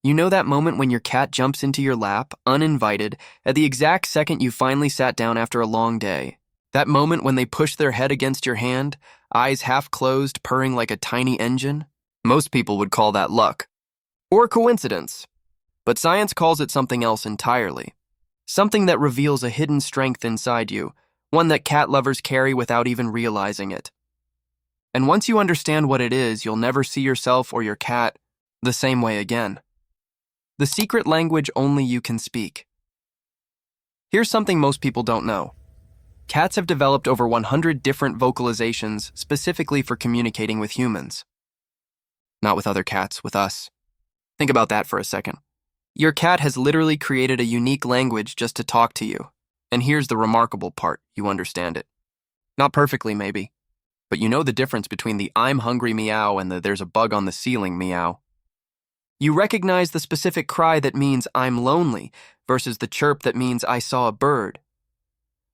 You know that moment when your cat jumps into your lap, uninvited, at the exact second you finally sat down after a long day. That moment when they push their head against your hand, eyes half closed, purring like a tiny engine? Most people would call that luck. Or coincidence. But science calls it something else entirely. Something that reveals a hidden strength inside you, one that cat lovers carry without even realizing it. And once you understand what it is, you'll never see yourself or your cat the same way again. The secret language only you can speak. Here's something most people don't know. Cats have developed over 100 different vocalizations specifically for communicating with humans. Not with other cats, with us. Think about that for a second. Your cat has literally created a unique language just to talk to you. And here's the remarkable part, you understand it. Not perfectly, maybe, but you know the difference between the "I'm hungry" meow and the "there's a bug on the ceiling" meow. You recognize the specific cry that means "I'm lonely" versus the chirp that means "I saw a bird."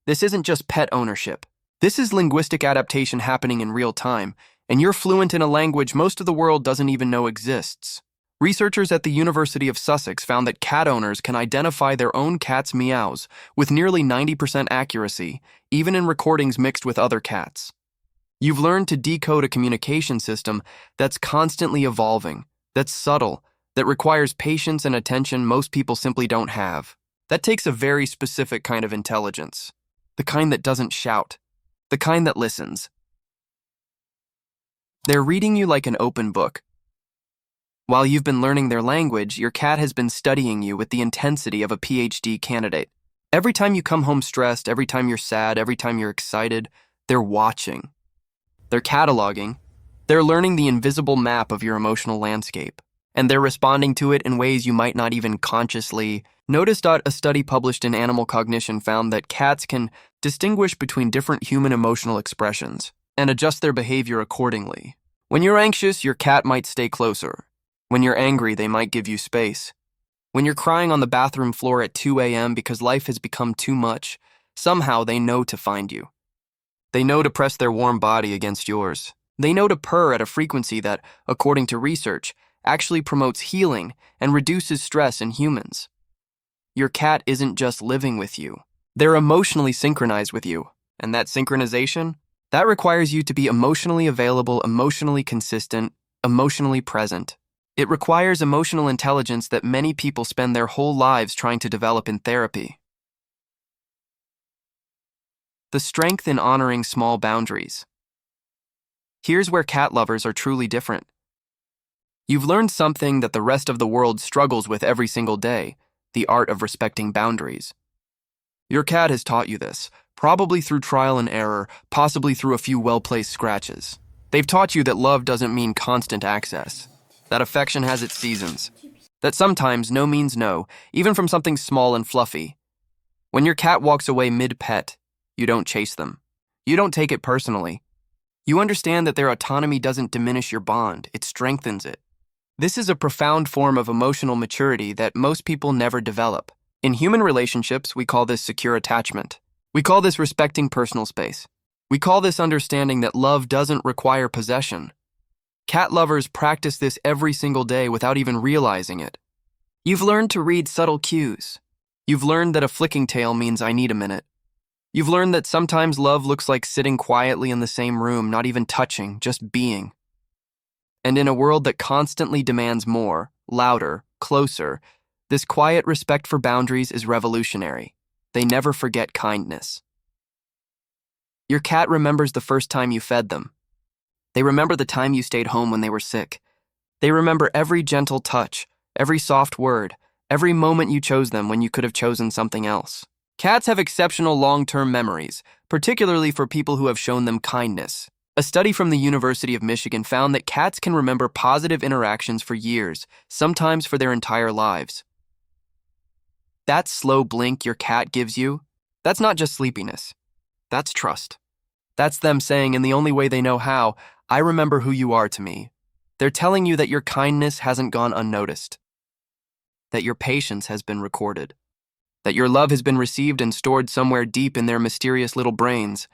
This isn't just pet ownership. This is linguistic adaptation happening in real time, and you're fluent in a language most of the world doesn't even know exists. Researchers at the University of Sussex found that cat owners can identify their own cat's meows with nearly 90% accuracy, even in recordings mixed with other cats. You've learned to decode a communication system that's constantly evolving, that's subtle, that requires patience and attention most people simply don't have. That takes a very specific kind of intelligence. The kind that doesn't shout. The kind that listens. They're reading you like an open book. While you've been learning their language, your cat has been studying you with the intensity of a PhD candidate. Every time you come home stressed, every time you're sad, every time you're excited, they're watching. They're cataloging. They're learning the invisible map of your emotional landscape. And they're responding to it in ways you might not even consciously notice. A study published in Animal Cognition found that cats can distinguish between different human emotional expressions and adjust their behavior accordingly. When you're anxious, your cat might stay closer. When you're angry, they might give you space. When you're crying on the bathroom floor at 2 a.m. because life has become too much, somehow they know to find you. They know to press their warm body against yours. They know to purr at a frequency that, according to research, actually promotes healing and reduces stress in humans. Your cat isn't just living with you. They're emotionally synchronized with you. And that synchronization, that requires you to be emotionally available, emotionally consistent, emotionally present. It requires emotional intelligence that many people spend their whole lives trying to develop in therapy. The strength in honoring small boundaries. Here's where cat lovers are truly different. You've learned something that the rest of the world struggles with every single day, the art of respecting boundaries. Your cat has taught you this, probably through trial and error, possibly through a few well-placed scratches. They've taught you that love doesn't mean constant access. That affection has its seasons. That sometimes no means no, even from something small and fluffy. When your cat walks away mid-pet, you don't chase them. You don't take it personally. You understand that their autonomy doesn't diminish your bond, it strengthens it. This is a profound form of emotional maturity that most people never develop. In human relationships, we call this secure attachment. We call this respecting personal space. We call this understanding that love doesn't require possession. Cat lovers practice this every single day without even realizing it. You've learned to read subtle cues. You've learned that a flicking tail means "I need a minute." You've learned that sometimes love looks like sitting quietly in the same room, not even touching, just being. And in a world that constantly demands more, louder, closer, this quiet respect for boundaries is revolutionary. They never forget kindness. Your cat remembers the first time you fed them. They remember the time you stayed home when they were sick. They remember every gentle touch, every soft word, every moment you chose them when you could have chosen something else. Cats have exceptional long-term memories, particularly for people who have shown them kindness. A study from the University of Michigan found that cats can remember positive interactions for years, sometimes for their entire lives. That slow blink your cat gives you, that's not just sleepiness. That's trust. That's them saying, in the only way they know how, "I remember who you are to me." They're telling you that your kindness hasn't gone unnoticed, that your patience has been recorded, that your love has been received and stored somewhere deep in their mysterious little brains,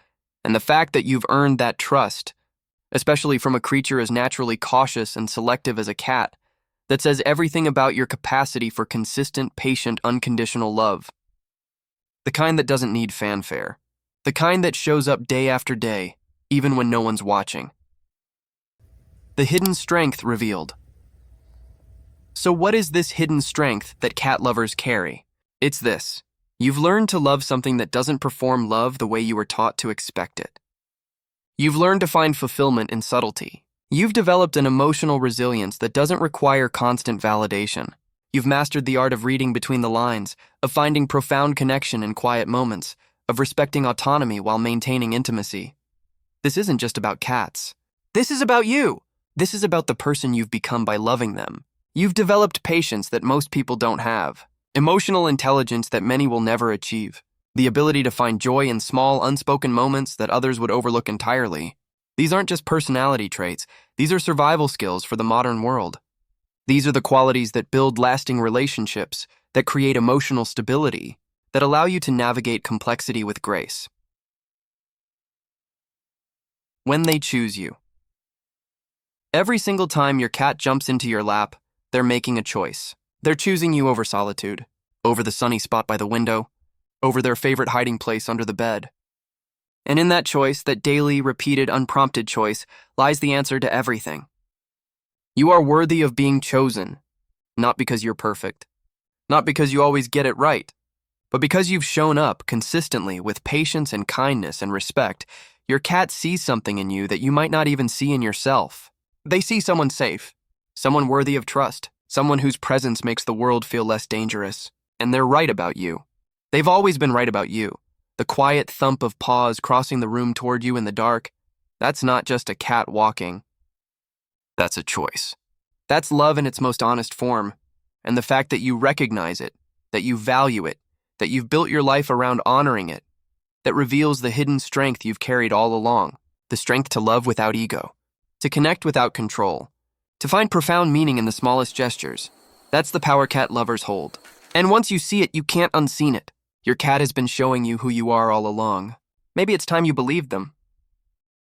and the fact that you've earned that trust, especially from a creature as naturally cautious and selective as a cat, that says everything about your capacity for consistent, patient, unconditional love. The kind that doesn't need fanfare. The kind that shows up day after day, even when no one's watching. The hidden strength revealed. So what is this hidden strength that cat lovers carry? It's this. You've learned to love something that doesn't perform love the way you were taught to expect it. You've learned to find fulfillment in subtlety. You've developed an emotional resilience that doesn't require constant validation. You've mastered the art of reading between the lines, of finding profound connection in quiet moments, of respecting autonomy while maintaining intimacy. This isn't just about cats. This is about you. This is about the person you've become by loving them. You've developed patience that most people don't have, emotional intelligence that many will never achieve, the ability to find joy in small, unspoken moments that others would overlook entirely. These aren't just personality traits, these are survival skills for the modern world. These are the qualities that build lasting relationships, that create emotional stability, that allow you to navigate complexity with grace. When they choose you. Every single time your cat jumps into your lap, they're making a choice. They're choosing you over solitude, over the sunny spot by the window, over their favorite hiding place under the bed. And in that choice, that daily, repeated, unprompted choice, lies the answer to everything. You are worthy of being chosen, not because you're perfect, not because you always get it right, but because you've shown up consistently with patience and kindness and respect. Your cat sees something in you that you might not even see in yourself. They see someone safe, someone worthy of trust, someone whose presence makes the world feel less dangerous. And they're right about you. They've always been right about you. The quiet thump of paws crossing the room toward you in the dark, that's not just a cat walking. That's a choice. That's love in its most honest form. And the fact that you recognize it, that you value it, that you've built your life around honoring it, that reveals the hidden strength you've carried all along, the strength to love without ego, to connect without control, to find profound meaning in the smallest gestures. That's the power cat lovers hold. And once you see it, you can't unseen it. Your cat has been showing you who you are all along. Maybe it's time you believed them.